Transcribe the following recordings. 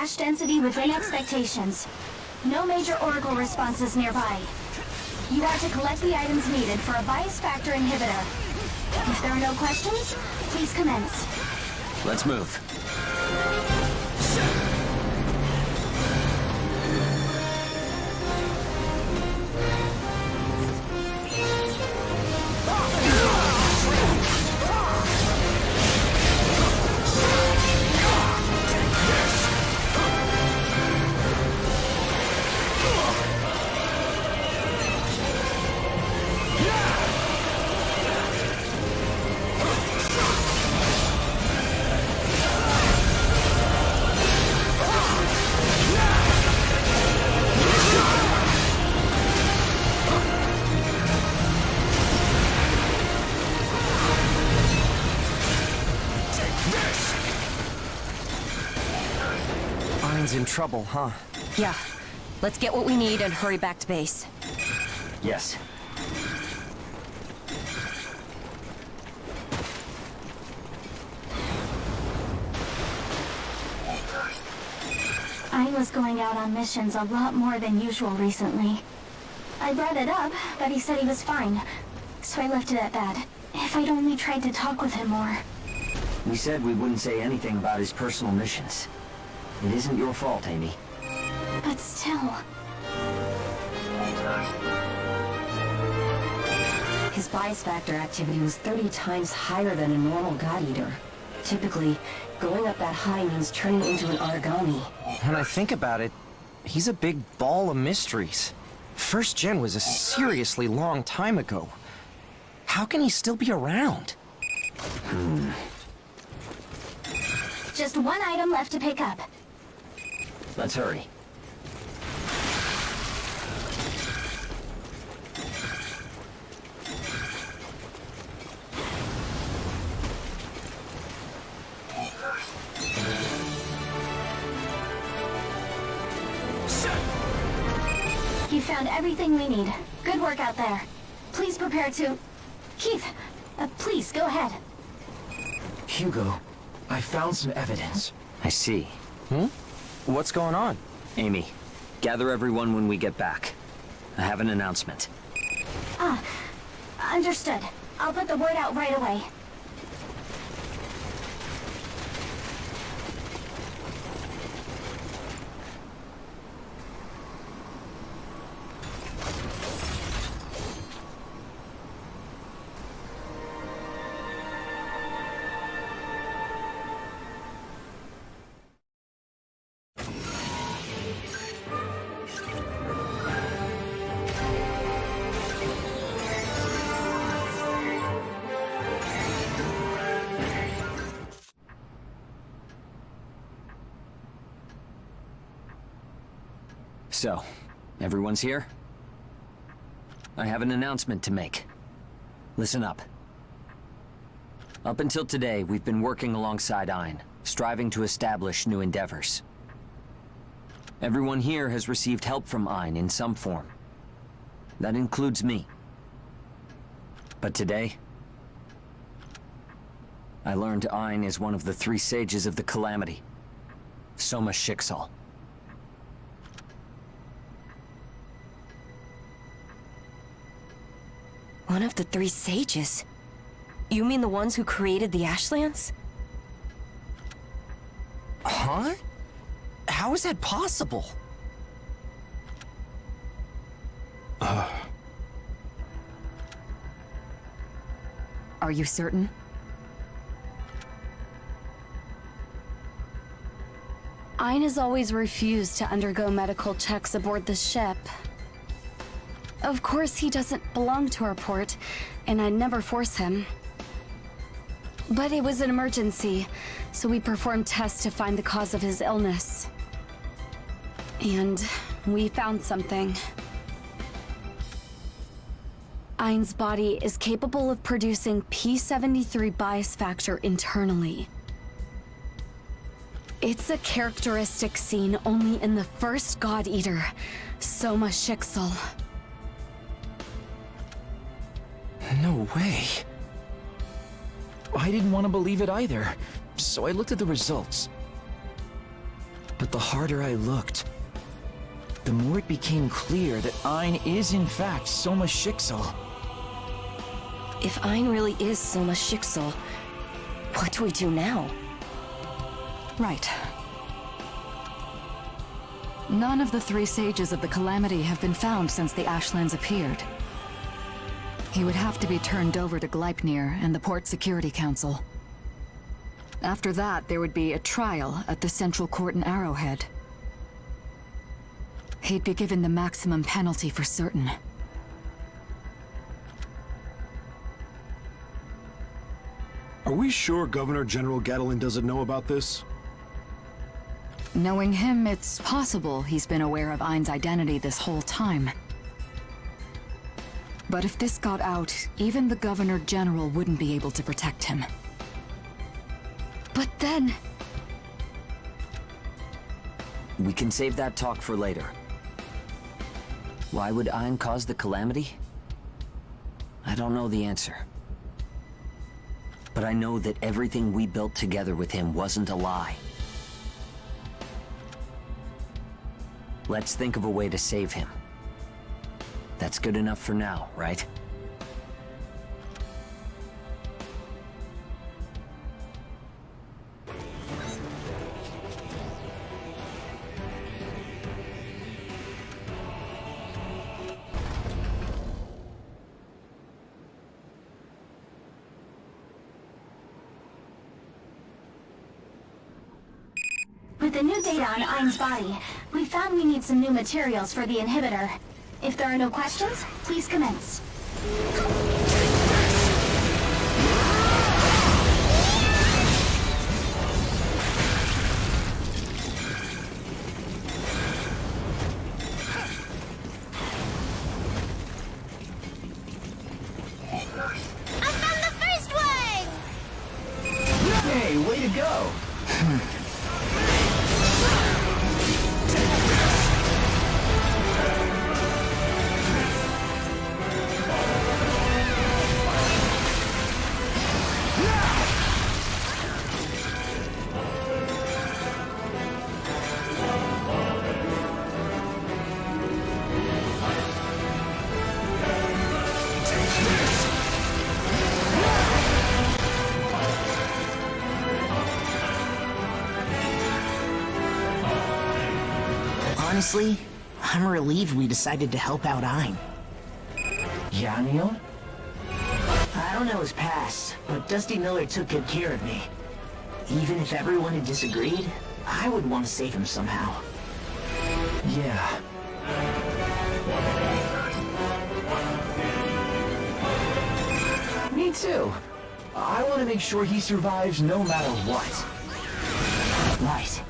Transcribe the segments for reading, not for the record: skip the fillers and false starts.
cache density within expectations. No major oracle responses nearby. You are to collect the items needed for a bias factor inhibitor. If there are no questions, please commence. Let's move. In trouble, huh? Yeah. Let's get what we need and hurry back to base. Yes. I was going out on missions a lot more than usual recently. I brought it up, but he said he was fine. So I left it at that. If I'd only tried to talk with him more. We said we wouldn't say anything about his personal missions. It isn't your fault, Amy. But still... His bias factor activity was 30 times higher than a normal God Eater. Typically, going up that high means turning into an origami. When I think about it, he's a big ball of mysteries. First Gen was a seriously long time ago. How can he still be around? Just one item left to pick up. Let's hurry. You found everything we need. Good work out there. Please prepare to... Keith, please, go ahead. Hugo, I found some evidence. I see. What's going on? Amy, gather everyone when we get back. I have an announcement. Understood. I'll put the word out right away. So, everyone's here? I have an announcement to make. Listen up. Up until today, we've been working alongside Ein, striving to establish new endeavors. Everyone here has received help from Ein in some form. That includes me. But today, I learned Ein is one of the three sages of the Calamity. Soma Schicksal. One of the three sages? You mean the ones who created the Ashlands? Huh? How is that possible? Are you certain? Ein has always refused to undergo medical checks aboard the ship. Of course, he doesn't belong to our port, and I'd never force him. But it was an emergency, so we performed tests to find the cause of his illness. And we found something. Ein's body is capable of producing P73 bias factor internally. It's a characteristic seen only in the first God Eater, Soma Schicksal. No way. I didn't want to believe it either, so I looked at the results. But the harder I looked, the more it became clear that Ein is in fact Soma's Schicksal. If Ein really is Soma's Schicksal, what do we do now? Right. None of the 3 sages of the Calamity have been found since the Ashlands appeared. He would have to be turned over to Gleipnir and the Port Security Council. After that, there would be a trial at the Central Court in Arrowhead. He'd be given the maximum penalty for certain. Are we sure Governor General Gattelin doesn't know about this? Knowing him, it's possible he's been aware of Ein's identity this whole time. But if this got out, even the Governor General wouldn't be able to protect him. But then... We can save that talk for later. Why would Ein cause the Calamity? I don't know the answer. But I know that everything we built together with him wasn't a lie. Let's think of a way to save him. That's good enough for now, right? With the new data on Ein's body, we found we need some new materials for the inhibitor. If there are no questions, please commence. I found the first one! Hey, way to go! Honestly, I'm relieved we decided to help out Ein. Yeah, Neil? I don't know his past, but Dusty Miller took good care of me. Even if everyone had disagreed, I would want to save him somehow. Yeah. Me too. I want to make sure he survives no matter what. Right.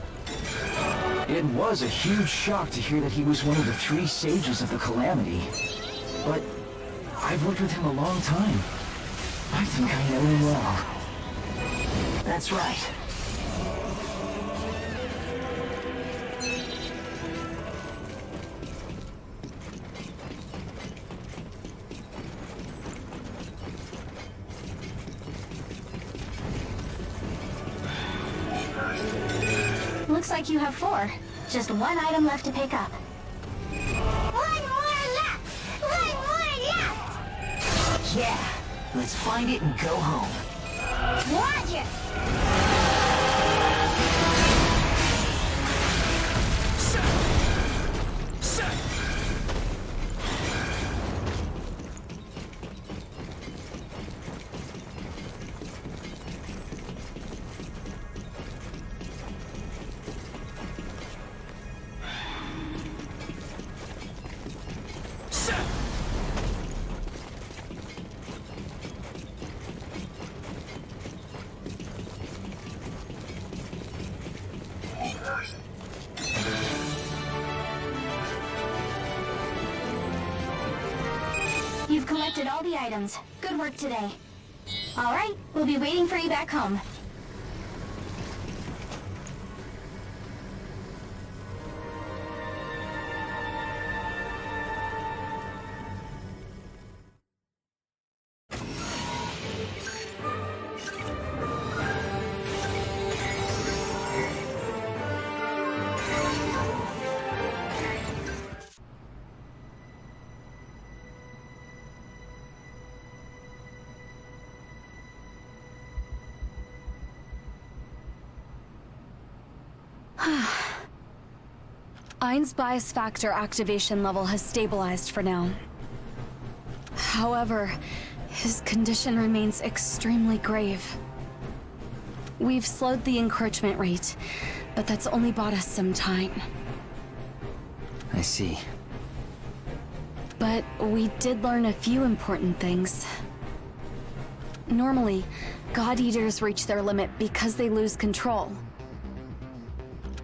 It was a huge shock to hear that he was one of the 3 sages of the Calamity. But I've worked with him a long time. I think I know him well. That's right. Looks like you have 4. Just 1 item left to pick up. One more left! One more left! Yeah, let's find it and go home. Roger! You've collected all the items. Good work today. All right, we'll be waiting for you back home. Ein's bias factor activation level has stabilized for now. However, his condition remains extremely grave. We've slowed the encroachment rate, but that's only bought us some time. I see. But we did learn a few important things. Normally, God Eaters reach their limit because they lose control.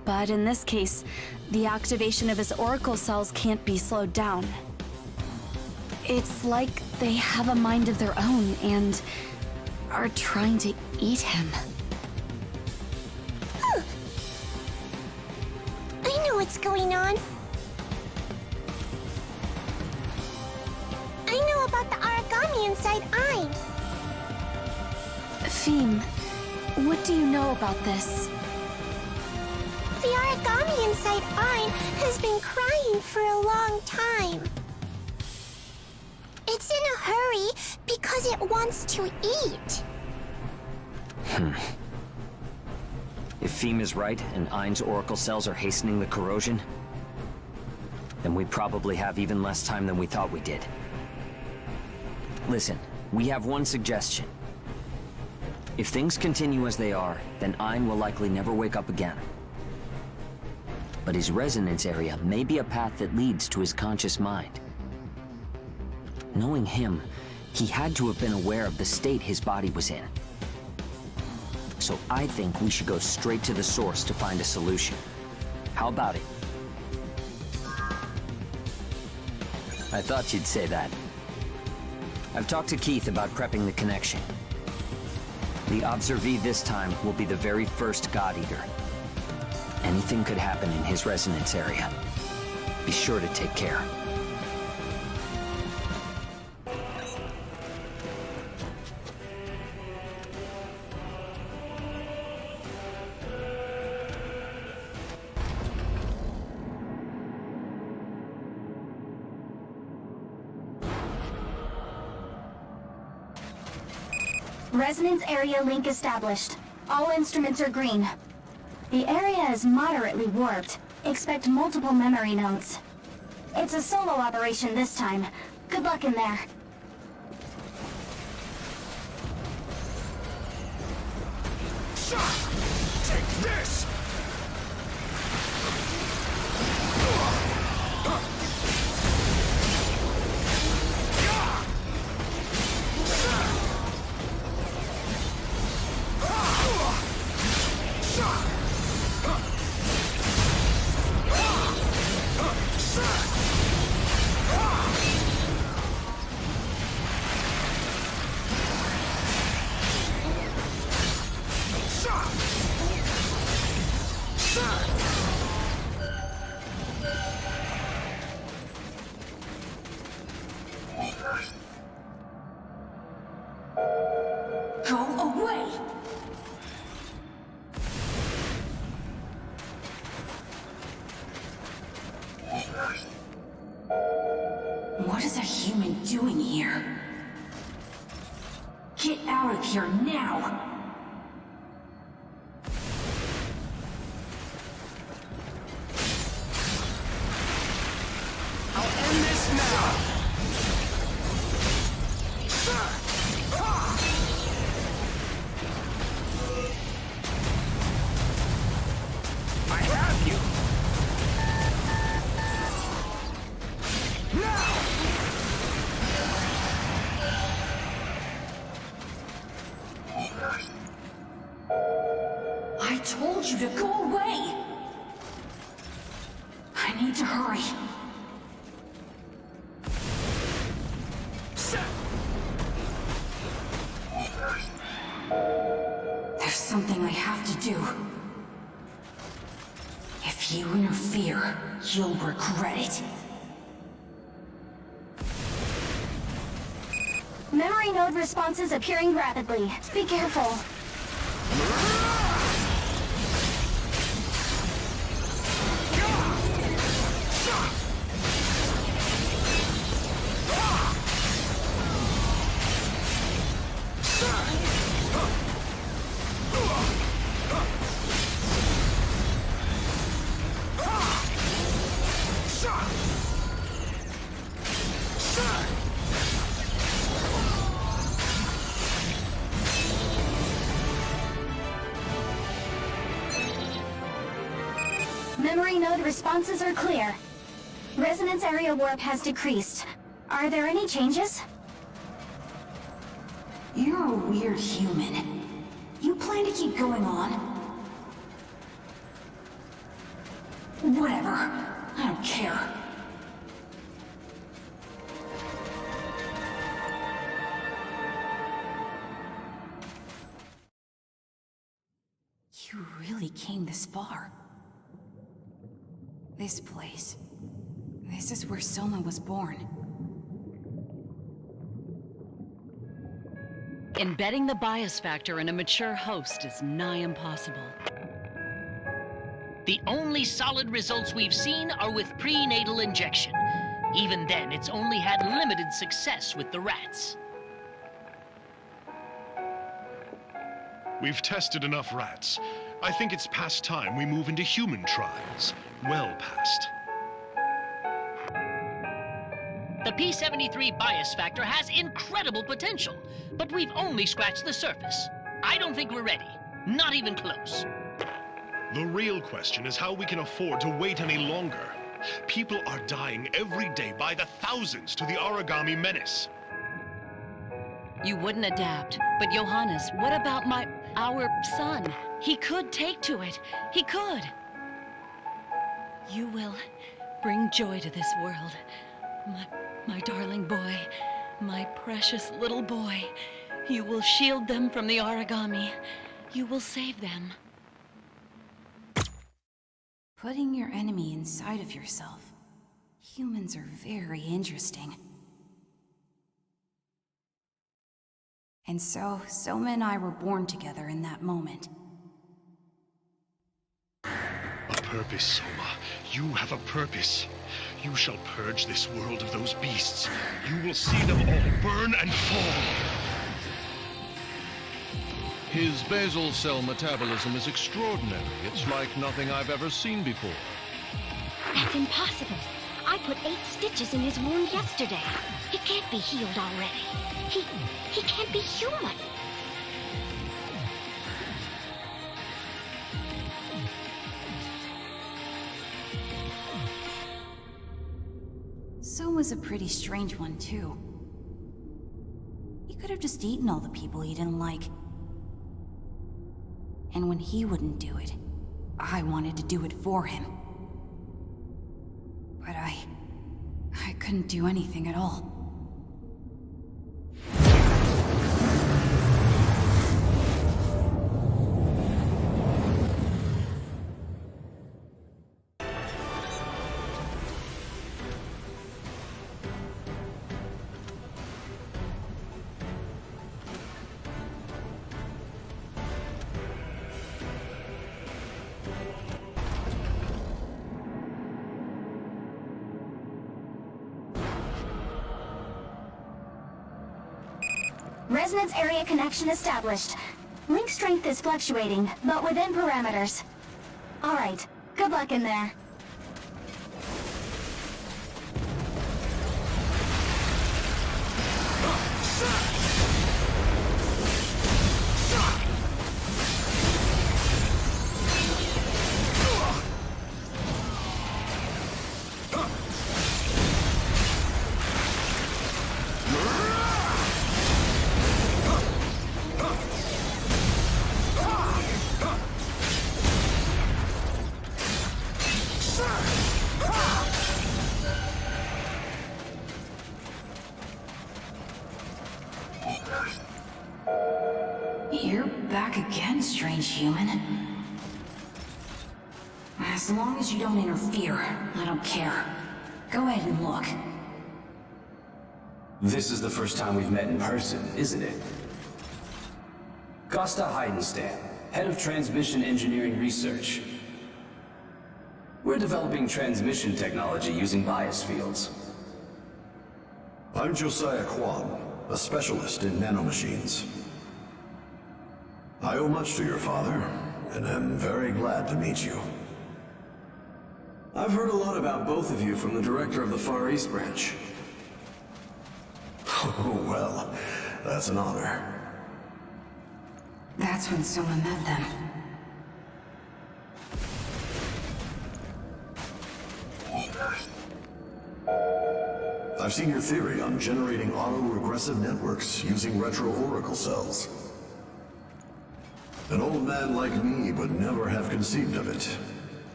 But in this case, the activation of his oracle cells can't be slowed down. It's like they have a mind of their own and are trying to eat him. I know what's going on. I know about the origami inside Ein. Feem, what do you know about this? The origami inside Ein has been crying for a long time. It's in a hurry because it wants to eat. If Feem is right and Ein's oracle cells are hastening the corrosion, then we probably have even less time than we thought we did. Listen, we have one suggestion. If things continue as they are, then Ein will likely never wake up again. But his resonance area may be a path that leads to his conscious mind. Knowing him, he had to have been aware of the state his body was in. So I think we should go straight to the source to find a solution. How about it? I thought you'd say that. I've talked to Keith about prepping the connection. The observee this time will be the very first God Eater. Anything could happen in his resonance area. Be sure to take care. Resonance area link established. All instruments are green. The area is moderately warped. Expect multiple memory nodes. It's a solo operation this time. Good luck in there. Take this! Go away! What is a human doing here? Get out of here now! I'll end this now! I have you! Now! I told you to go away! I need to hurry. There's something I have to do. If you interfere, you'll regret it. Memory node responses appearing rapidly. Be careful. Memory node responses are clear. Resonance area warp has decreased. Are there any changes? You're a weird human. You plan to keep going on? Whatever. I don't care. You really came this far. This place. This is where Soma was born. Embedding the bias factor in a mature host is nigh impossible. The only solid results we've seen are with prenatal injection. Even then, it's only had limited success with the rats. We've tested enough rats. I think it's past time we move into human trials. Well past. The P73 bias factor has incredible potential, but we've only scratched the surface. I don't think we're ready. Not even close. The real question is how we can afford to wait any longer. People are dying every day by the thousands to the origami menace. You wouldn't adapt, but Johannes, what about our son? He could take to it. He could. You will bring joy to this world. My darling boy, my precious little boy. You will shield them from the origami. You will save them. Putting your enemy inside of yourself. Humans are very interesting. And so, Soma and I were born together in that moment. A purpose, Soma. You have a purpose. You shall purge this world of those beasts. You will see them all burn and fall. His basal cell metabolism is extraordinary. It's like nothing I've ever seen before. That's impossible. I put 8 stitches in his wound yesterday. He can't be healed already. He can't be human. Soma's a pretty strange one, too. He could have just eaten all the people he didn't like. And when he wouldn't do it, I wanted to do it for him. But I couldn't do anything at all. Resonance area connection established. Link strength is fluctuating, but within parameters. Alright, good luck in there. You're back again, strange human. As long as you don't interfere, I don't care. Go ahead and look. This is the first time we've met in person, isn't it? Costa Heidenstam, Head of Transmission Engineering Research. We're developing transmission technology using bias fields. I'm Josiah Kwan, a specialist in nanomachines. I owe much to your father, and am very glad to meet you. I've heard a lot about both of you from the director of the Far East branch. Oh, well, that's an honor. That's when someone met them. I've seen your theory on generating auto-regressive networks using retro-oracle cells. An old man like me would never have conceived of it.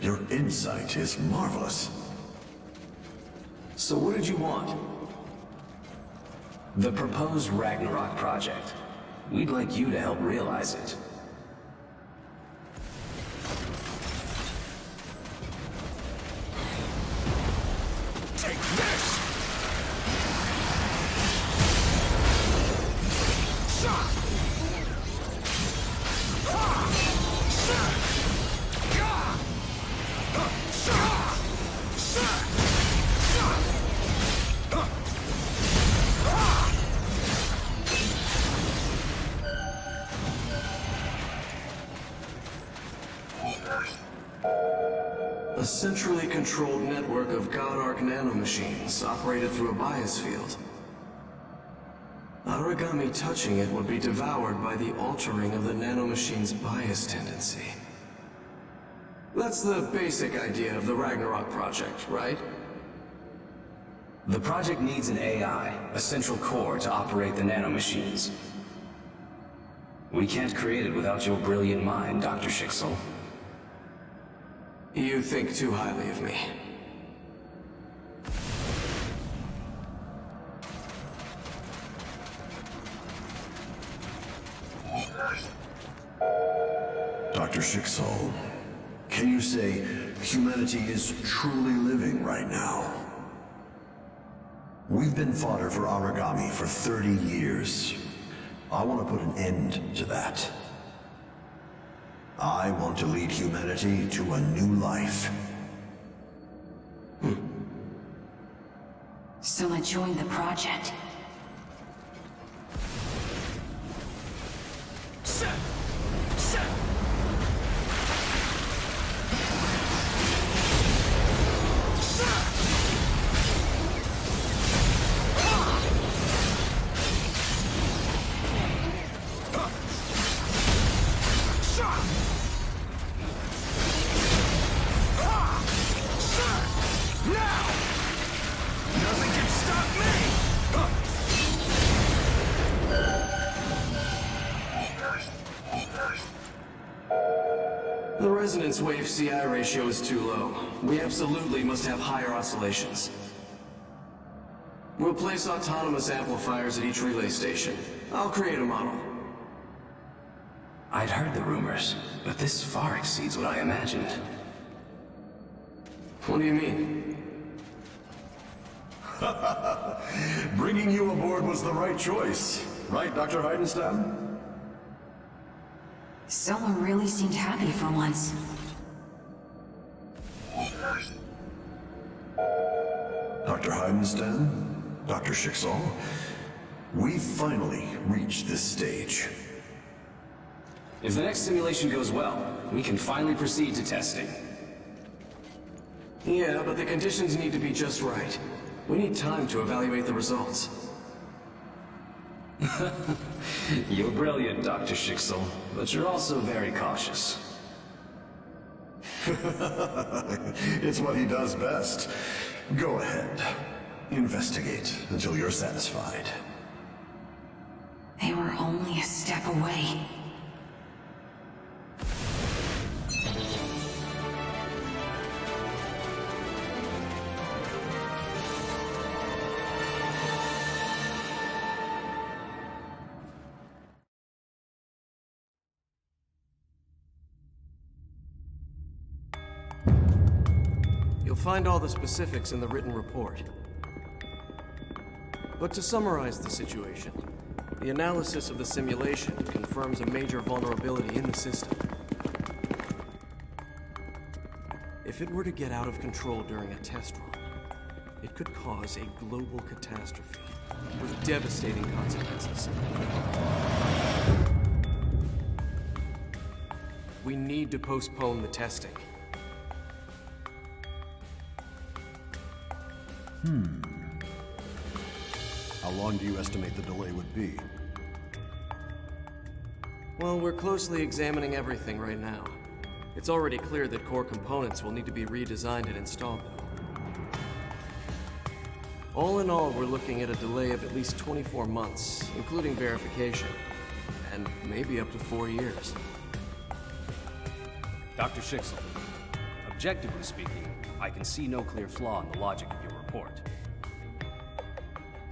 Your insight is marvelous. So what did you want? The proposed Ragnarok project. We'd like you to help realize it. Take this! A centrally controlled network of God-Arc nanomachines operated through a bias field. Origami touching it would be devoured by the altering of the nanomachine's bias tendency. That's the basic idea of the Ragnarok project, right? The project needs an AI, a central core, to operate the nanomachines. We can't create it without your brilliant mind, Dr. Schicksal. You think too highly of me. Dr. Schicksal, can you say humanity is truly living right now? We've been fodder for origami for 30 years. I want to put an end to that. I want to lead humanity to a new life. So I joined the project. The resonance wave CI ratio is too low. We absolutely must have higher oscillations. We'll place autonomous amplifiers at each relay station. I'll create a model. I'd heard the rumors, but this far exceeds what I imagined. What do you mean? Bringing you aboard was the right choice. Right, Dr. Heidenstam? Selma really seemed happy for once. Dr. Heidenstam, Dr. Schicksal, we've finally reached this stage. If the next simulation goes well, we can finally proceed to testing. Yeah, but the conditions need to be just right. We need time to evaluate the results. You're brilliant, Dr. Schicksal, but you're also very cautious. It's what he does best. Go ahead. Investigate until you're satisfied. They were only a step away. You'll find all the specifics in the written report. But to summarize the situation, the analysis of the simulation confirms a major vulnerability in the system. If it were to get out of control during a test run, it could cause a global catastrophe with devastating consequences. We need to postpone the testing. How long do you estimate the delay would be? Well, we're closely examining everything right now. It's already clear that core components will need to be redesigned and installed, though. All in all, we're looking at a delay of at least 24 months, including verification. And maybe up to 4 years. Dr. Schicksal, objectively speaking, I can see no clear flaw in the logic of your report.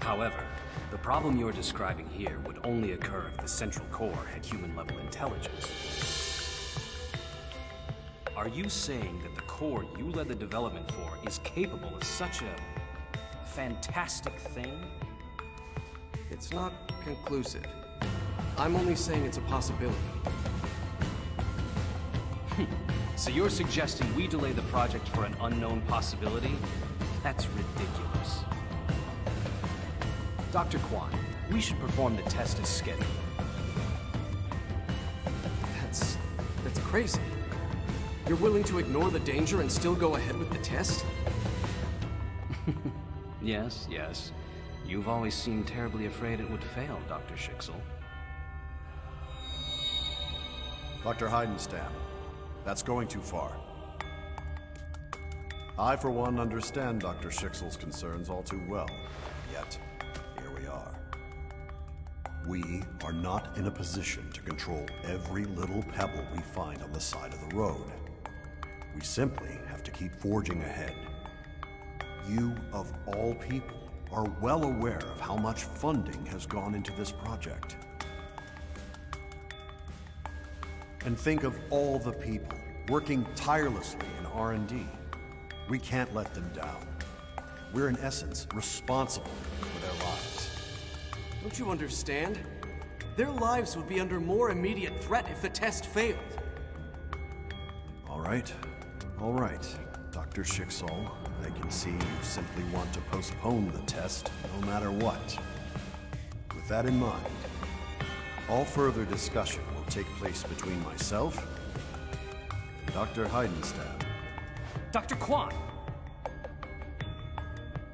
However, the problem you're describing here would only occur if the Central Core had human-level intelligence. Are you saying that the core you led the development for is capable of such a fantastic thing? It's not conclusive. I'm only saying it's a possibility. So you're suggesting we delay the project for an unknown possibility? That's ridiculous. Dr. Kwan, we should perform the test as scheduled. That's crazy. You're willing to ignore the danger and still go ahead with the test? Yes, yes. You've always seemed terribly afraid it would fail, Dr. Schicksal. Dr. Heidenstam, that's going too far. I, for one, understand Dr. Schicksal's concerns all too well. Yet, here we are. We are not in a position to control every little pebble we find on the side of the road. We simply have to keep forging ahead. You, of all people, are well aware of how much funding has gone into this project. And think of all the people working tirelessly in R&D. We can't let them down. We're in essence responsible for their lives. Don't you understand? Their lives would be under more immediate threat if the test failed. All right, Dr. Schicksal. I can see you simply want to postpone the test no matter what. With that in mind, all further discussion will take place between myself and Dr. Heidenstam. Dr. Kwan!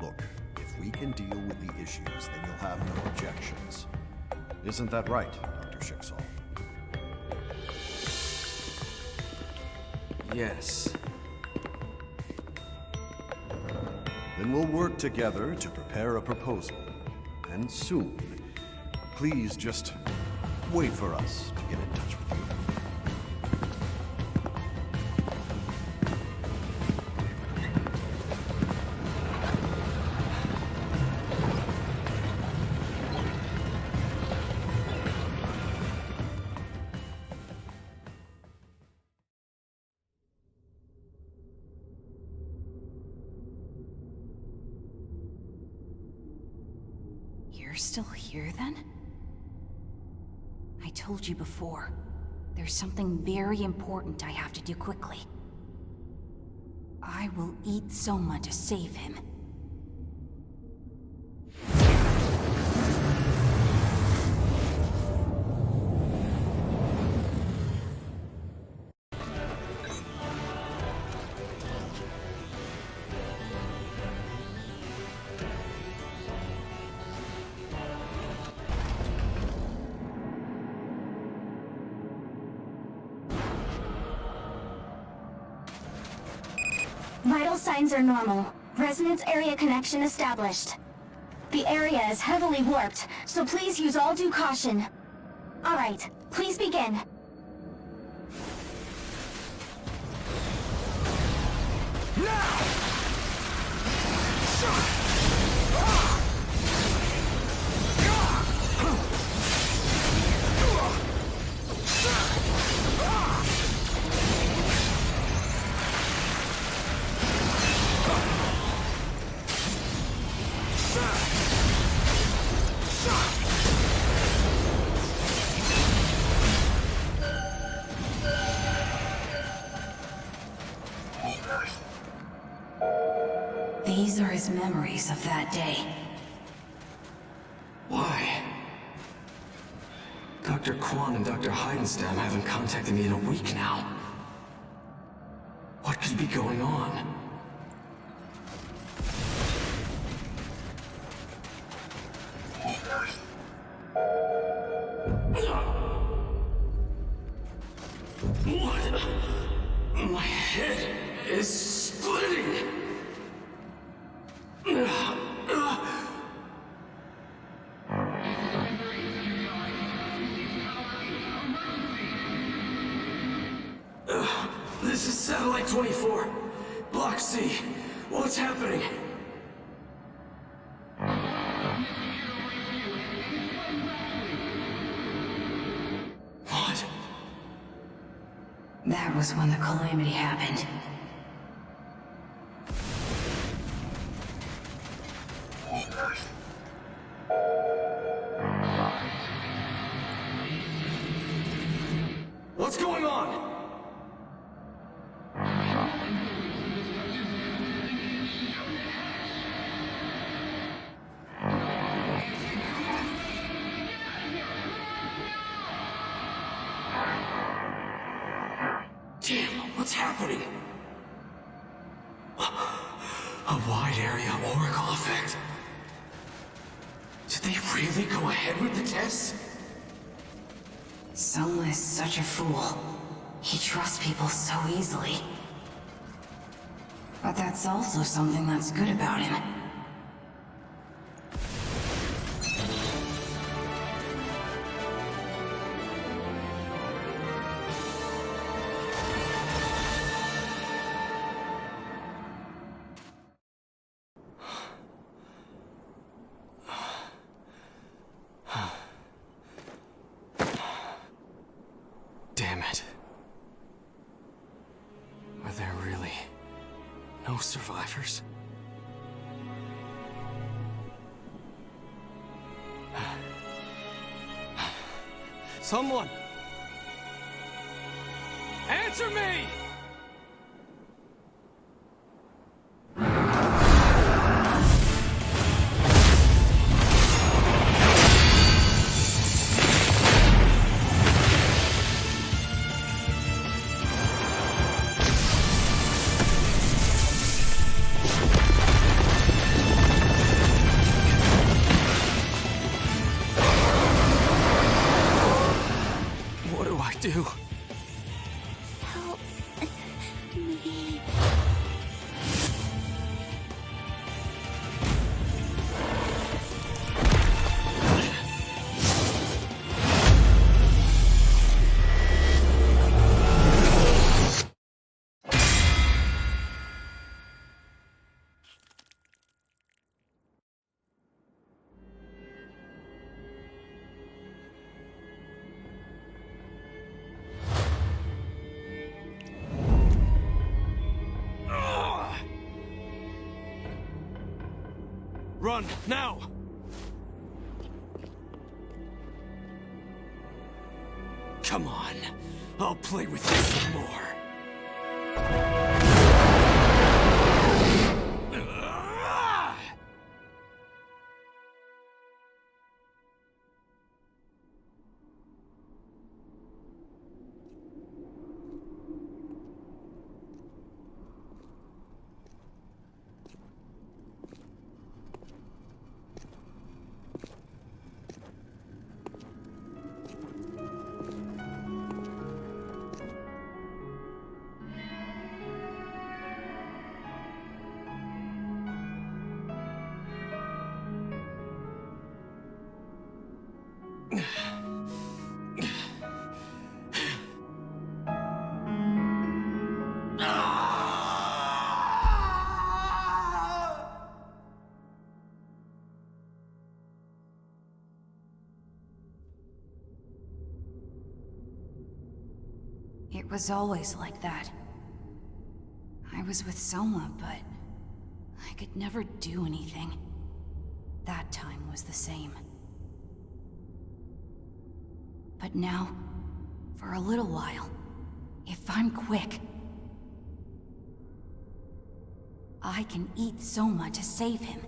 Look, if we can deal with the issues, then you'll have no objections. Isn't that right, Dr. Schicksal? Yes. Then we'll work together to prepare a proposal. And soon. Please just wait for us to get in touch with you. You're still here, then? I told you before. There's something very important I have to do quickly. I will eat Soma to save him. Vital signs are normal. Resonance area connection established. The area is heavily warped, so please use all due caution. Alright, please begin. These are his memories of that day. Why? Dr. Kwan and Dr. Heidenstam haven't contacted me in a week now. What could be going on? What? My head is splitting. Block C. What's happening? What? That was when the calamity happened. What's going on? Damn, what's happening? A wide area oracle effect. Did they really go ahead with the test? Soma is such a fool. He trusts people so easily. But that's also something that's good about him. Damn it. Are there really no survivors? Someone! Answer me! What do I do? Help me. Run, now! Come on, I'll play with you some more. It was always like that. I was with Soma, but I could never do anything. That time was the same. But now, for a little while, if I'm quick, I can eat Soma to save him.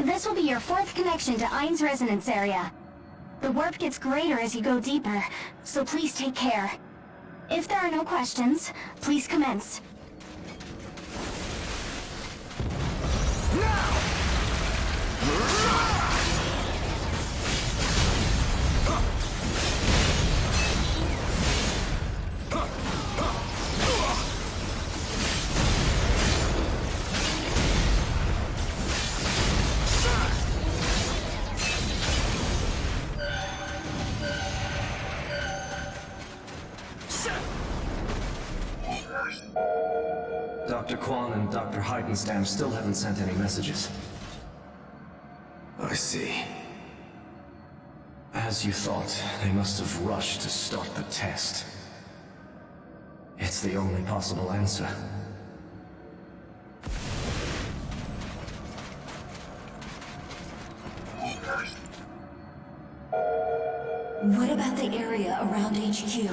This will be your fourth connection to Ein's resonance area. The warp gets greater as you go deeper, so please take care. If there are no questions, please commence. Now! Dr. Kwan and Dr. Heidenstam still haven't sent any messages. I see. As you thought, they must have rushed to start the test. It's the only possible answer. What about the area around HQ?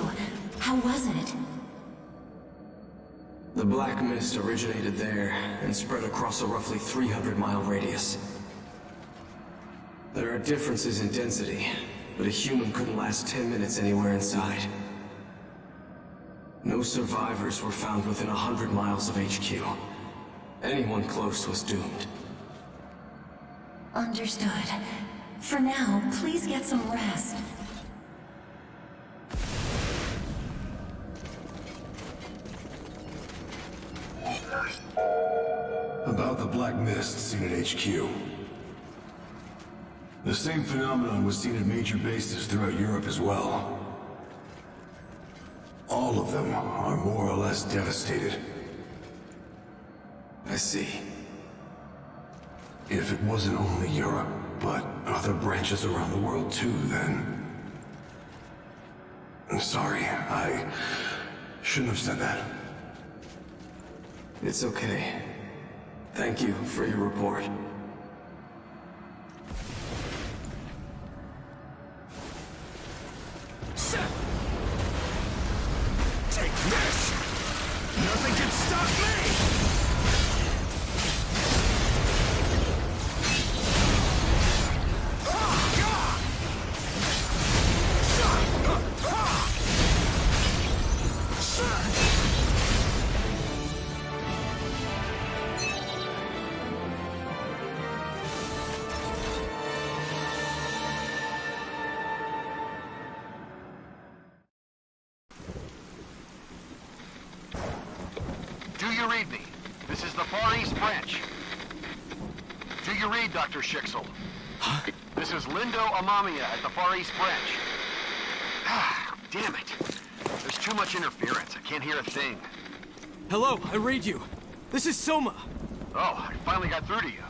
How was it? The black mist originated there and spread across a roughly 300-mile radius. There are differences in density, but a human couldn't last 10 minutes anywhere inside. No survivors were found within 100 miles of HQ. Anyone close was doomed. Understood. For now, please get some rest. About the black mist seen at HQ. The same phenomenon was seen at major bases throughout Europe as well. All of them are more or less devastated. I see. If it wasn't only Europe, but other branches around the world too, then... I'm sorry, I shouldn't have said that. It's okay. Thank you for your report. Take this! Nothing can stop me! Do you read me? This is the Far East Branch. Do you read, Dr. Schicksal? Huh? This is Lindo Amamiya at the Far East Branch. Ah, damn it. There's too much interference. I can't hear a thing. Hello, I read you. This is Soma. Oh, I finally got through to you.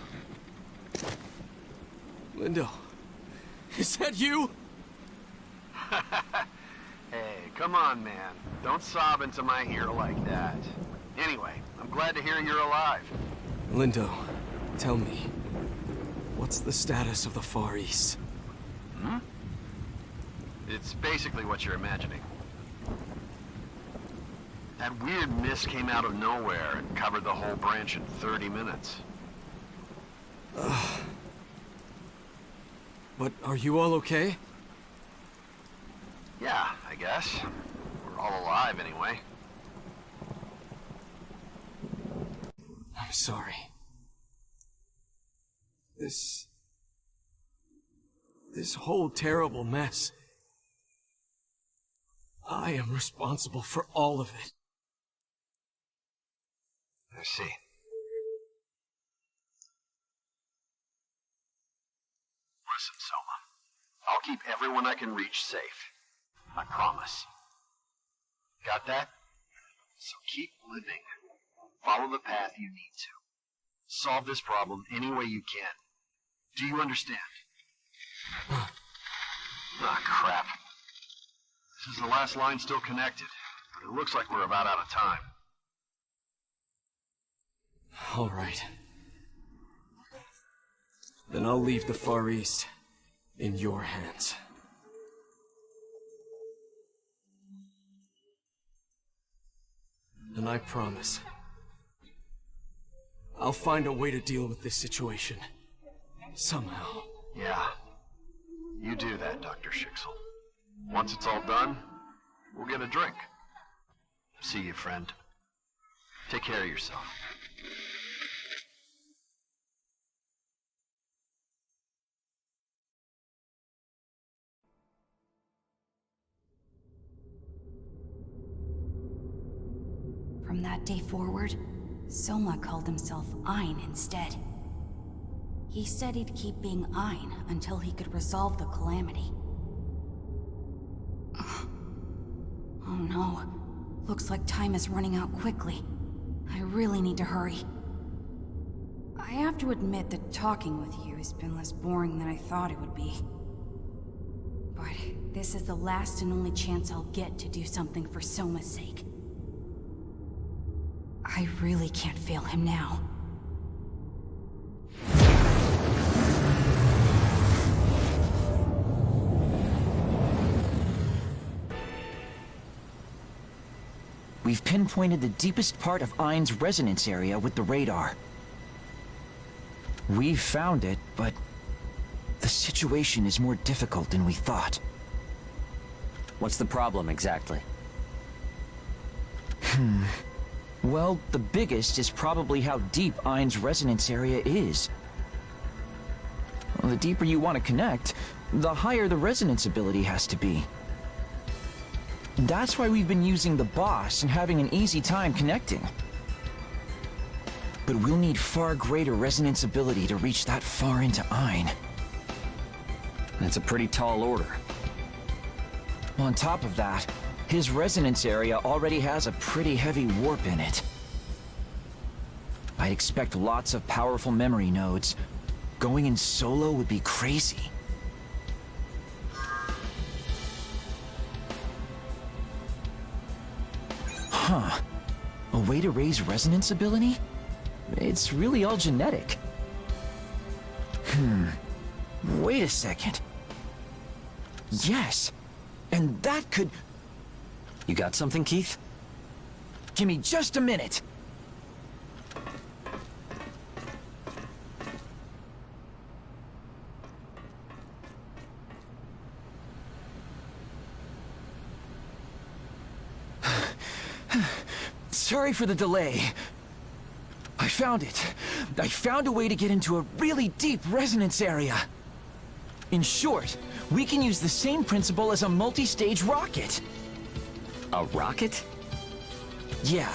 Lindo, is that you? Hey, come on, man. Don't sob into my ear like that. Anyway, I'm glad to hear you're alive. Lindo, tell me, what's the status of the Far East? Hmm? It's basically what you're imagining. That weird mist came out of nowhere and covered the whole branch in 30 minutes. But are you all okay? Yeah, I guess. We're all alive anyway. I'm sorry. This whole terrible mess. I am responsible for all of it. I see. Listen, Soma. I'll keep everyone I can reach safe. I promise. Got that? So keep living. Follow the path you need to. Solve this problem any way you can. Do you understand? Ah, crap. This is the last line still connected, but it looks like we're about out of time. All right. Then I'll leave the Far East in your hands. And I promise, I'll find a way to deal with this situation. Somehow. Yeah. You do that, Dr. Schicksal. Once it's all done, we'll get a drink. See you, friend. Take care of yourself. that day forward, Soma called himself Ein instead. He said he'd keep being Ein until he could resolve the calamity. Oh no. Looks like time is running out quickly. I really need to hurry. I have to admit that talking with you has been less boring than I thought it would be. But this is the last and only chance I'll get to do something for Soma's sake. I really can't fail him now. We've pinpointed the deepest part of Ein's resonance area with the radar. We've found it, but the situation is more difficult than we thought. What's the problem exactly? Well, the biggest is probably how deep Ein's resonance area is. Well, the deeper you want to connect, the higher the resonance ability has to be. That's why we've been using the boss and having an easy time connecting. But we'll need far greater resonance ability to reach that far into Ein. That's a pretty tall order. On top of that, his resonance area already has a pretty heavy warp in it. I'd expect lots of powerful memory nodes. Going in solo would be crazy. Huh. A way to raise resonance ability? It's really all genetic. Wait a second. Yes. And that could... You got something, Keith? Give me just a minute. Sorry for the delay. I found it. I found a way to get into a really deep resonance area. In short, we can use the same principle as a multi-stage rocket. A rocket? Yeah.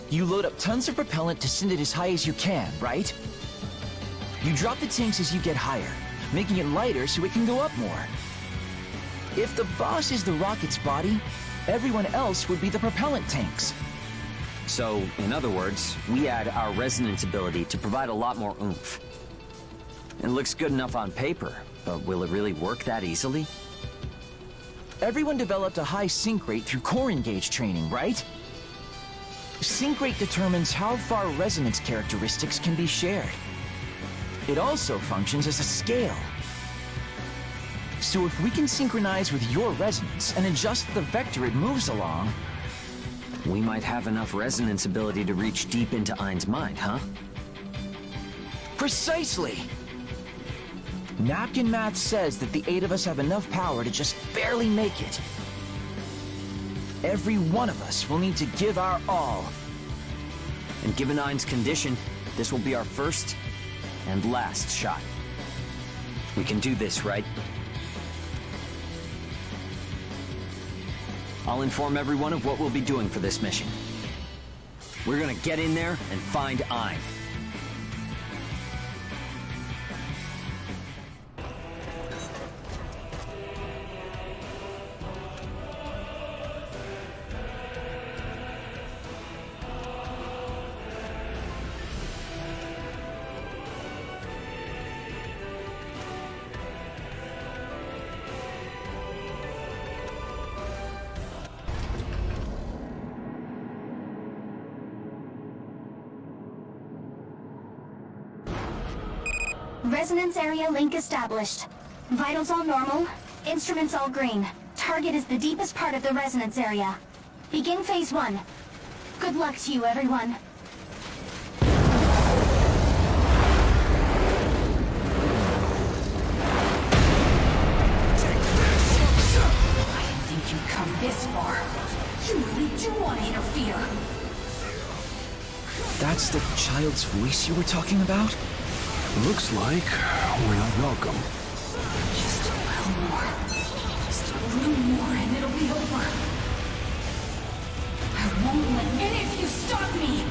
You load up tons of propellant to send it as high as you can, right? You drop the tanks as you get higher, making it lighter so it can go up more. If the boss is the rocket's body, everyone else would be the propellant tanks. So, in other words, we add our resonance ability to provide a lot more oomph. It looks good enough on paper, but will it really work that easily? Everyone developed a high sync rate through core engage training, right? Sync rate determines how far resonance characteristics can be shared. It also functions as a scale. So if we can synchronize with your resonance and adjust the vector it moves along, we might have enough resonance ability to reach deep into Ein's mind, huh? Precisely! Napkin math says that the 8 of us have enough power to just barely make it. Every one of us will need to give our all. And given Ein's condition, this will be our first and last shot. We can do this, right? I'll inform everyone of what we'll be doing for this mission. We're gonna get in there and find Ein. Resonance area link established. Vitals all normal, instruments all green. Target is the deepest part of the resonance area. Begin phase 1. Good luck to you, everyone. I didn't think you'd come this far. You really do want to interfere. That's the child's voice you were talking about? Looks like we're not welcome. Just a little more. Just a little more and it'll be over. I won't let any of you stop me!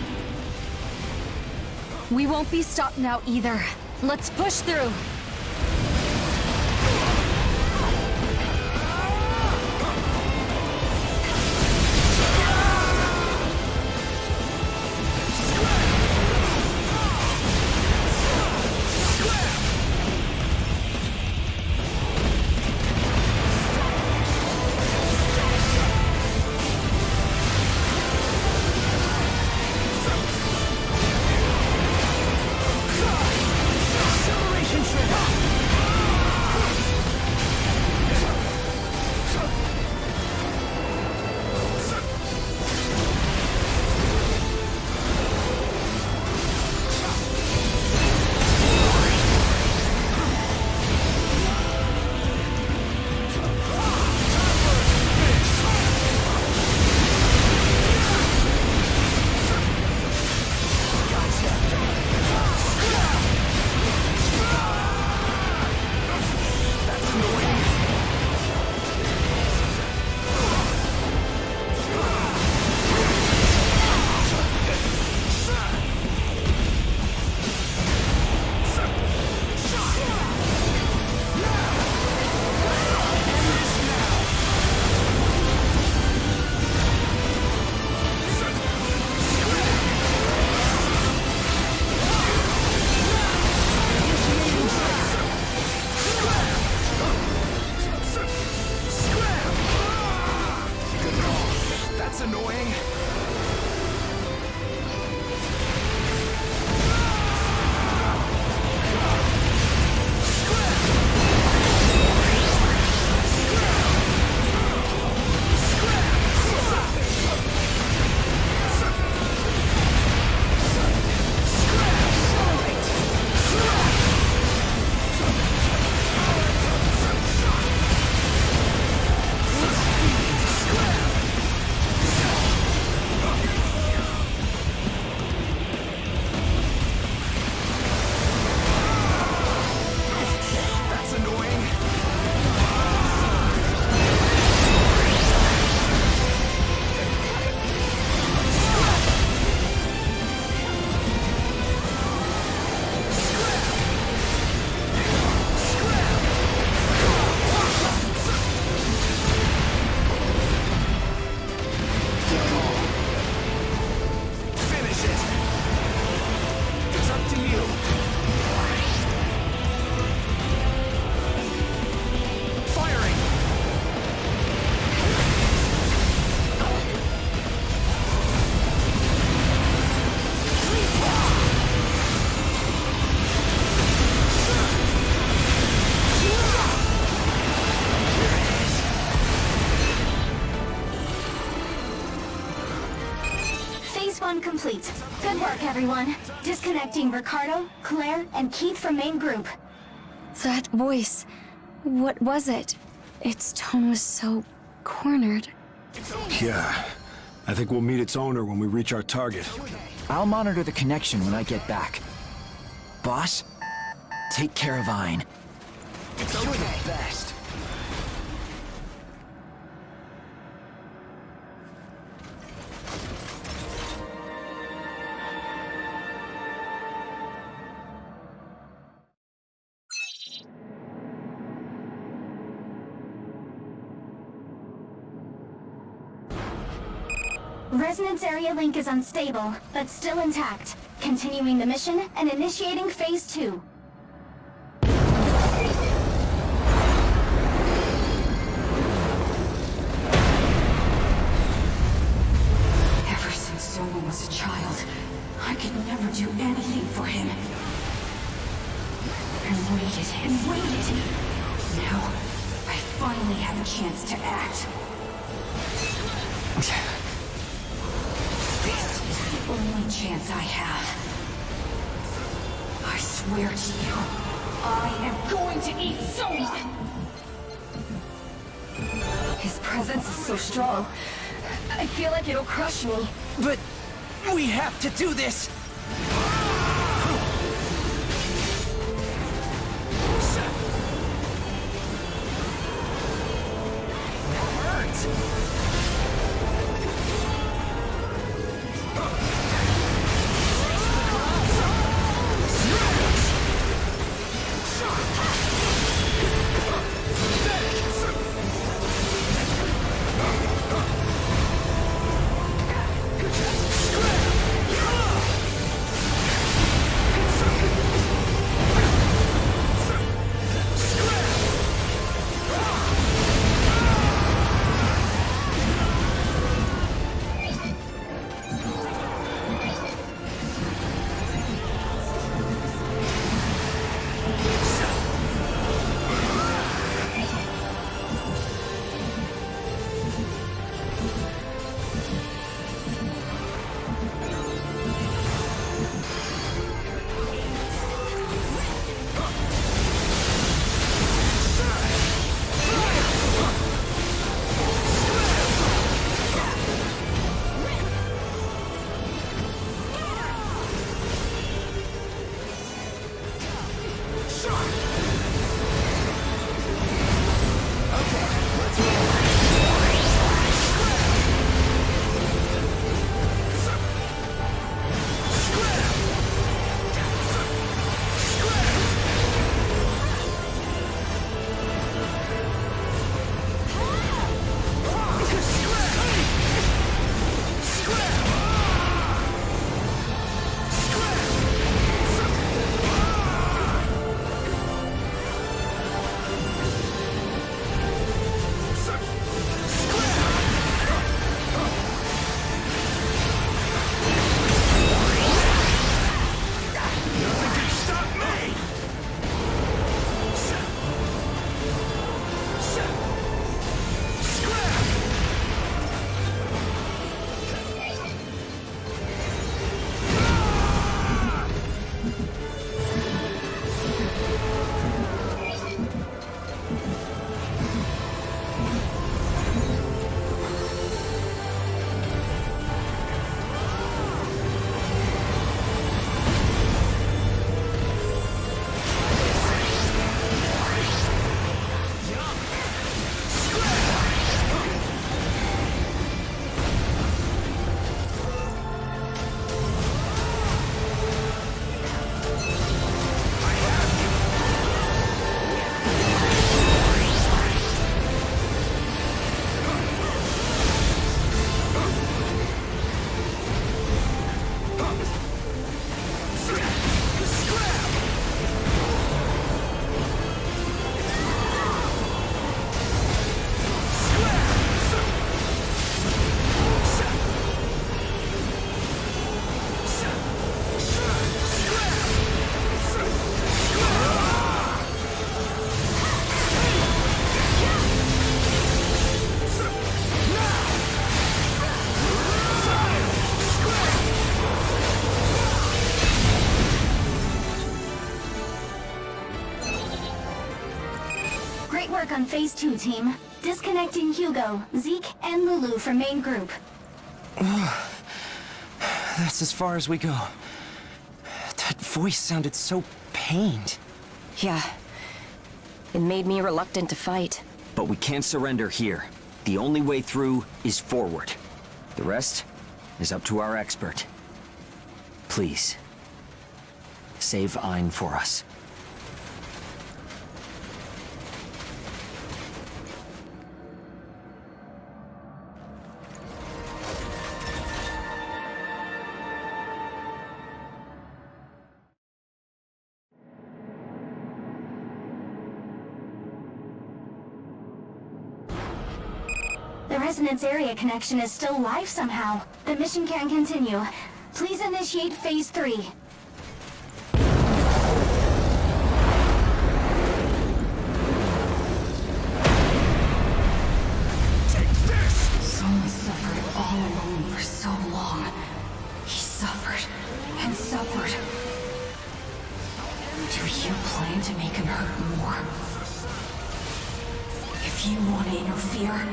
We won't be stopped now either. Let's push through. Complete. Good work, everyone. Disconnecting Ricardo, Claire, and Keith from main group. That voice. What was it? Its tone was so cornered. Yeah. I think we'll meet its owner when we reach our target. I'll monitor the connection when I get back. Boss, take care of Ein. You're the best. Resonance area link is unstable, but still intact. Continuing the mission and initiating Phase 2. Ever since Soma was a child, I could never do anything for him. I waited and waited. Now, I finally have a chance to act. This is the only chance I have. I swear to you, I am going to eat Soma! His presence is so strong. I feel like it'll crush me. But we have to do this! Great work on Phase 2, team. Disconnecting Hugo, Zeke, and Lulu from main group. That's as far as we go. That voice sounded so pained. Yeah. It made me reluctant to fight. But we can't surrender here. The only way through is forward. The rest is up to our expert. Please, save Ein for us. The resonance area connection is still live somehow. The mission can continue. Please initiate Phase 3. Someone suffered all alone for so long. He suffered and suffered. Do you plan to make him hurt more? If you want to interfere,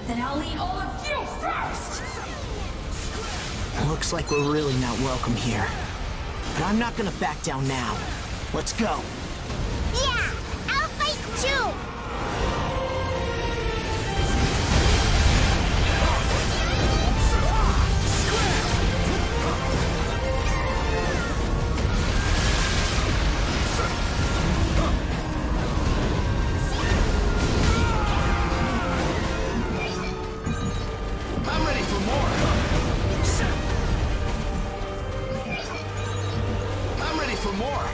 then I'll eat all of you first! Looks like we're really not welcome here. But I'm not gonna back down now. Let's go. Yeah, I'll fight too! I'm ready for more. I'm ready for more.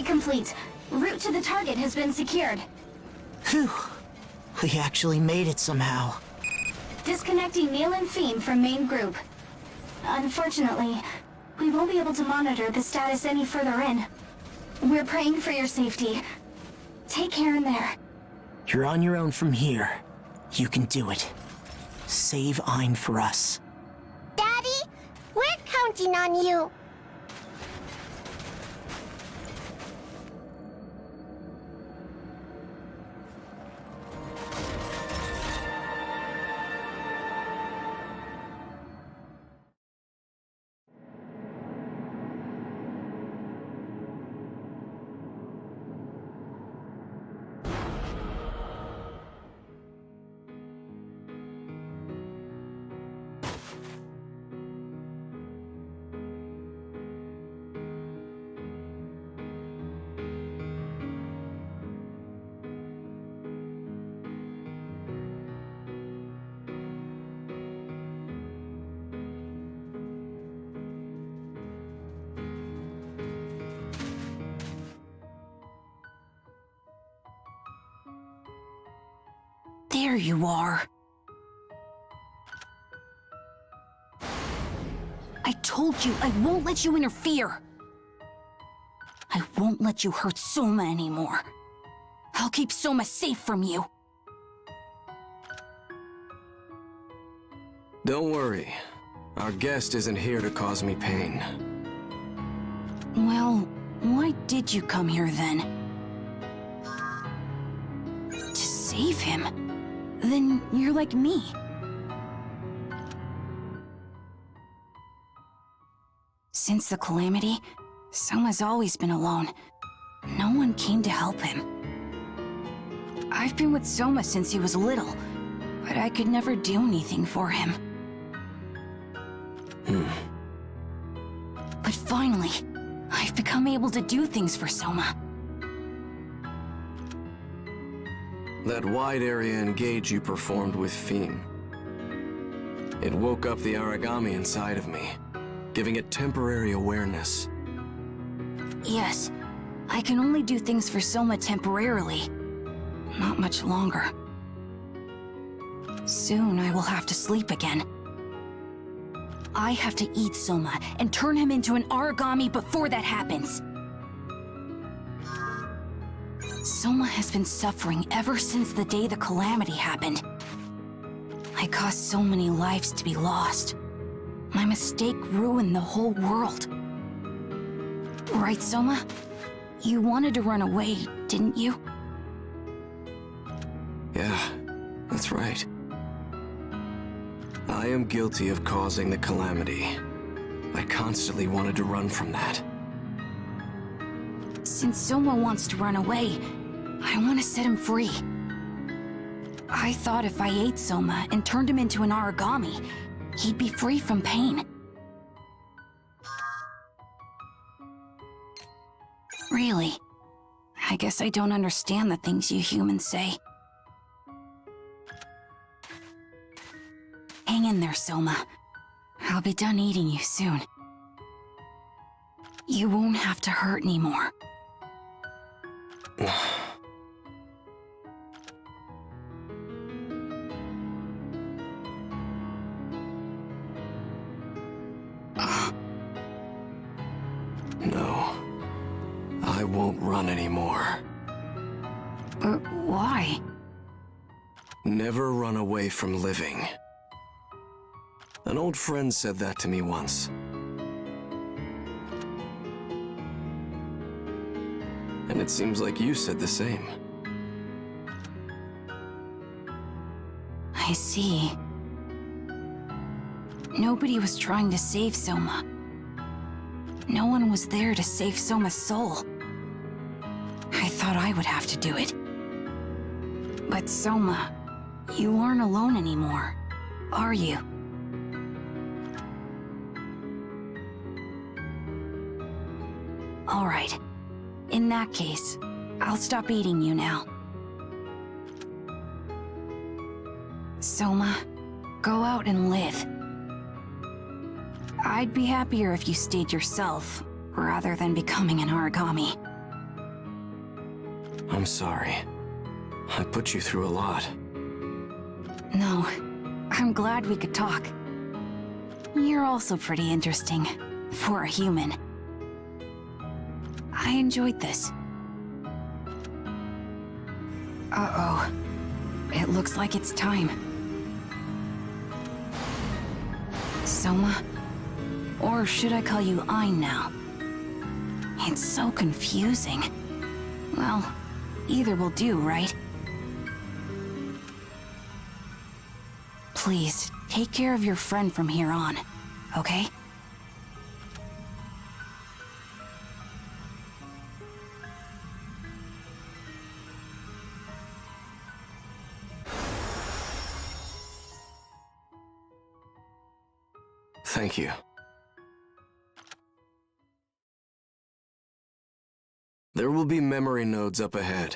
Complete. Route to the target has been secured. Whew. We actually made it somehow. Disconnecting Neil and Fiend from main group. Unfortunately, we won't be able to monitor the status any further in. We're praying for your safety. Take care in there. You're on your own from here. You can do it. Save Ein for us. Daddy, we're counting on you. There you are. I told you I won't let you interfere. I won't let you hurt Soma anymore. I'll keep Soma safe from you. Don't worry. Our guest isn't here to cause me pain. Well, why did you come here then? To save him? Then you're like me. Since the Calamity, Soma's always been alone. No one came to help him. I've been with Soma since he was little, but I could never do anything for him. But finally, I've become able to do things for Soma. That wide area engage you performed with Fiend. It woke up the origami inside of me, giving it temporary awareness. Yes, I can only do things for Soma temporarily. Not much longer. Soon I will have to sleep again. I have to eat Soma and turn him into an origami before that happens. Soma has been suffering ever since the day the Calamity happened. I caused so many lives to be lost. My mistake ruined the whole world. Right, Soma? You wanted to run away, didn't you? Yeah, that's right. I am guilty of causing the Calamity. I constantly wanted to run from that. Since Soma wants to run away, I want to set him free. I thought if I ate Soma and turned him into an origami, he'd be free from pain. Really? I guess I don't understand the things you humans say. Hang in there, Soma. I'll be done eating you soon. You won't have to hurt anymore. No. I won't run anymore. Why? Never run away from living. An old friend said that to me once. And it seems like you said the same. I see. Nobody was trying to save Soma. No one was there to save Soma's soul. I thought I would have to do it. But Soma, you aren't alone anymore, are you? All right. In that case, I'll stop eating you now. Soma, go out and live. I'd be happier if you stayed yourself, rather than becoming an origami. I'm sorry. I put you through a lot. No, I'm glad we could talk. You're also pretty interesting, for a human. I enjoyed this. Uh-oh. It looks like it's time. Soma? Or should I call you Ein now? It's so confusing. Well, either will do, right? Please, take care of your friend from here on, okay? Thank you. There will be memory nodes up ahead.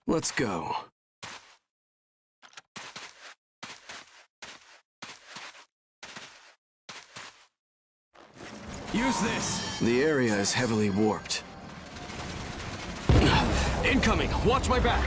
Let's go. Use this! The area is heavily warped. Incoming! Watch my back!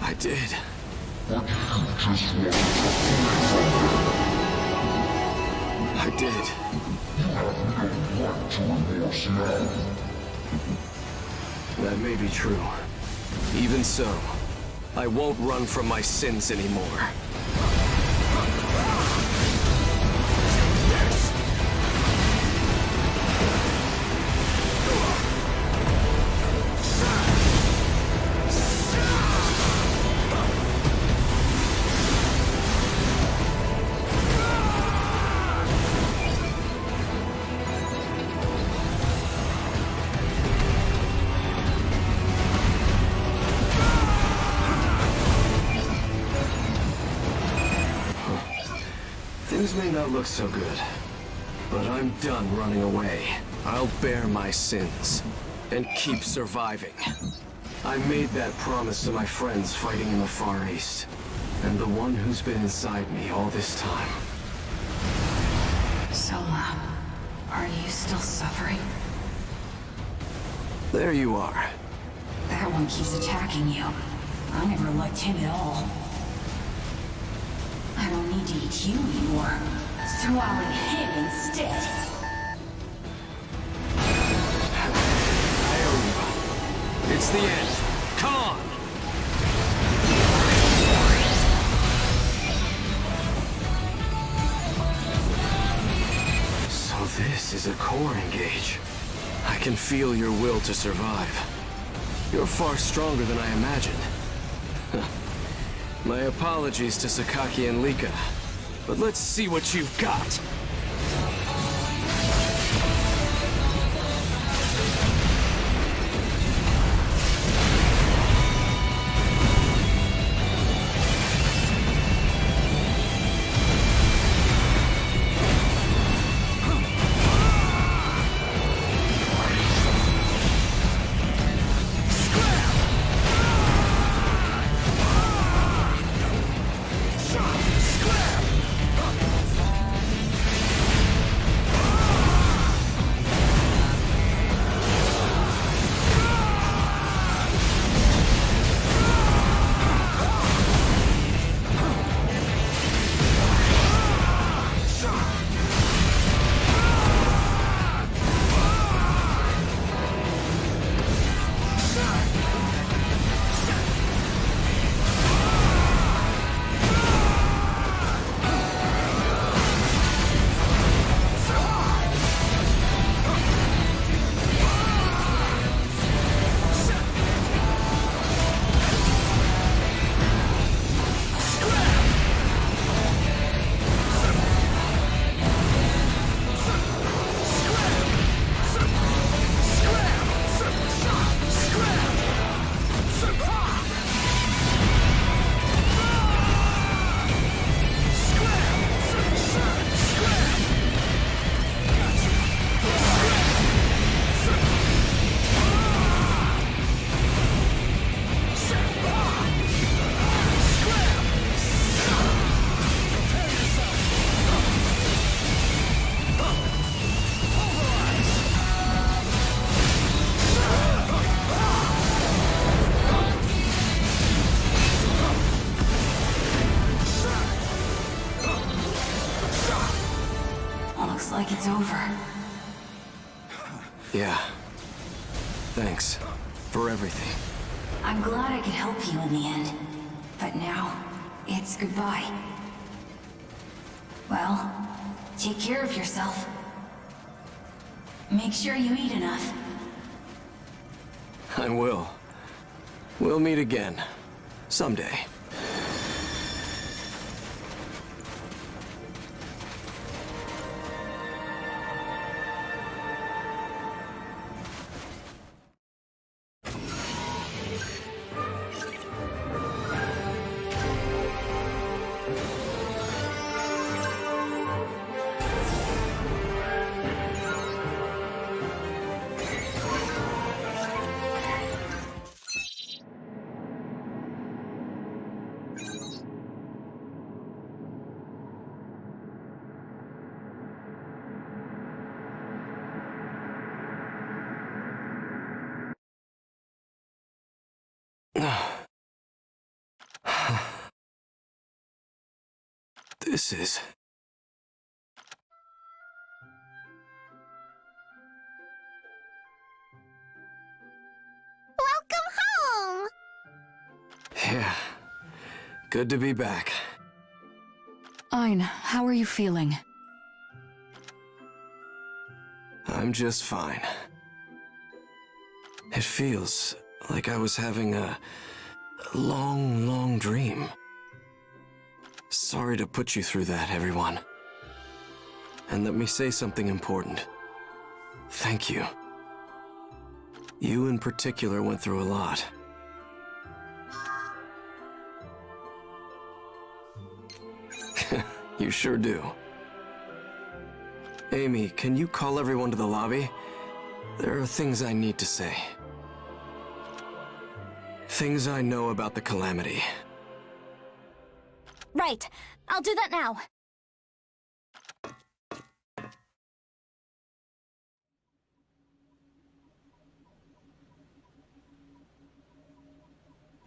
I did. But you just wanted I did. You have no right to remorse now. That may be true. Even so, I won't run from my sins anymore. Things may not look so good, but I'm done running away. I'll bear my sins and keep surviving. I made that promise to my friends fighting in the Far East, and the one who's been inside me all this time. Soma, are you still suffering? There you are. That one keeps attacking you. I never liked him at all. I don't need to eat you anymore. Swallowing him instead. I owe you. It's the end. Come on! So this is a core engage. I can feel your will to survive. You're far stronger than I imagined. My apologies to Sakaki and Lika, but let's see what you've got. Like it's over. Yeah. Thanks for everything. I'm glad I could help you in the end. But now, it's goodbye. Well, take care of yourself. Make sure you eat enough. I will. We'll meet again. Someday. This is... Welcome home! Yeah. Good to be back. Ein, how are you feeling? I'm just fine. It feels like I was having a long, long dream. Sorry to put you through that, everyone. And let me say something important. Thank you. You in particular went through a lot. You sure do. Amy, can you call everyone to the lobby? There are things I need to say. Things I know about the Calamity. Right. I'll do that now.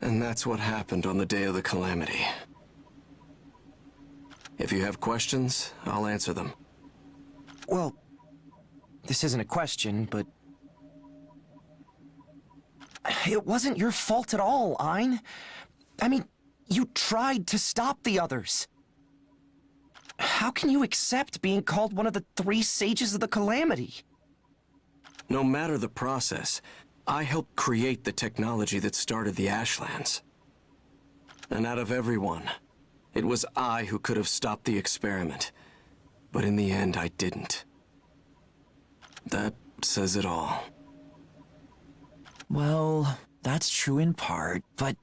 And that's what happened on the day of the Calamity. If you have questions, I'll answer them. Well, this isn't a question, but... It wasn't your fault at all, Ein. I mean, you tried to stop the others. How can you accept being called one of the 3 sages of the Calamity? No matter the process, I helped create the technology that started the Ashlands. And out of everyone, it was I who could have stopped the experiment. But in the end, I didn't. That says it all. Well, that's true in part, but...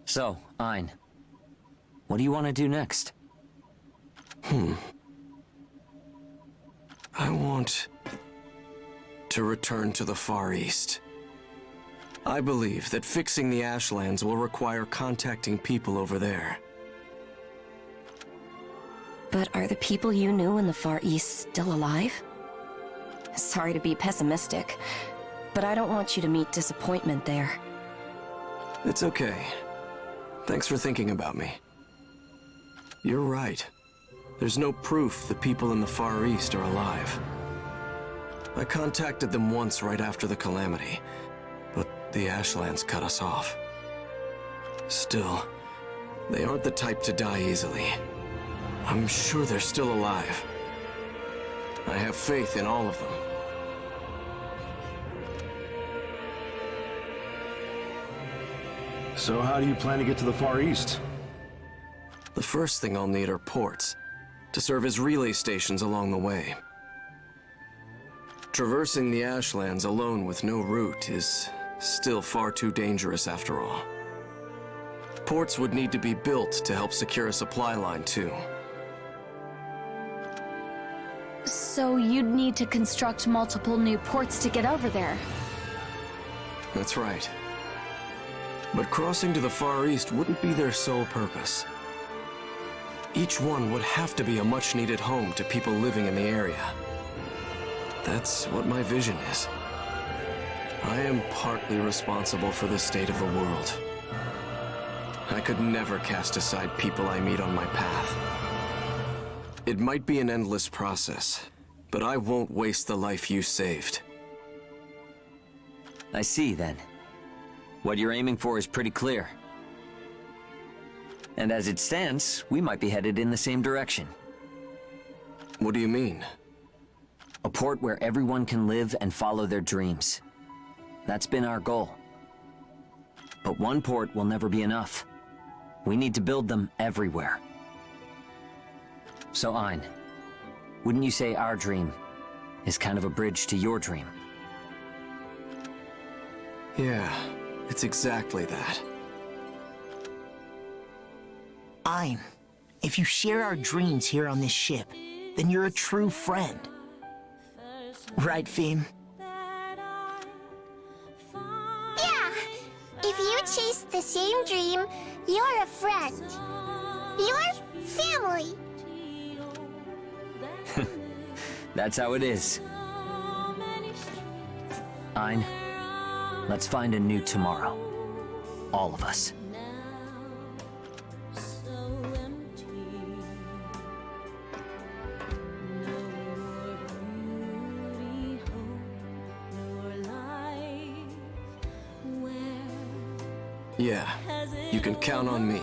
So, Ein, what do you want to do next? I want to return to the Far East. I believe that fixing the Ashlands will require contacting people over there. But are the people you knew in the Far East still alive? Sorry to be pessimistic, but I don't want you to meet disappointment there. It's okay. Thanks for thinking about me. You're right. There's no proof the people in the Far East are alive. I contacted them once right after the Calamity, but the Ashlands cut us off. Still, they aren't the type to die easily. I'm sure they're still alive. I have faith in all of them. So how do you plan to get to the Far East? The first thing I'll need are ports, to serve as relay stations along the way. Traversing the Ashlands alone with no route is still far too dangerous after all. Ports would need to be built to help secure a supply line too. So you'd need to construct multiple new ports to get over there. That's right. But crossing to the Far East wouldn't be their sole purpose. Each one would have to be a much-needed home to people living in the area. That's what my vision is. I am partly responsible for the state of the world. I could never cast aside people I meet on my path. It might be an endless process, but I won't waste the life you saved. I see, then. What you're aiming for is pretty clear. And as it stands, we might be headed in the same direction. What do you mean? A port where everyone can live and follow their dreams. That's been our goal. But one port will never be enough. We need to build them everywhere. So, Ein, wouldn't you say our dream is kind of a bridge to your dream? Yeah, it's exactly that. Ein, if you share our dreams here on this ship, then you're a true friend. Right, Finn? Yeah! If you chase the same dream, you're a friend. You're family. That's how it is. Ein, let's find a new tomorrow. All of us. Yeah, you can count on me.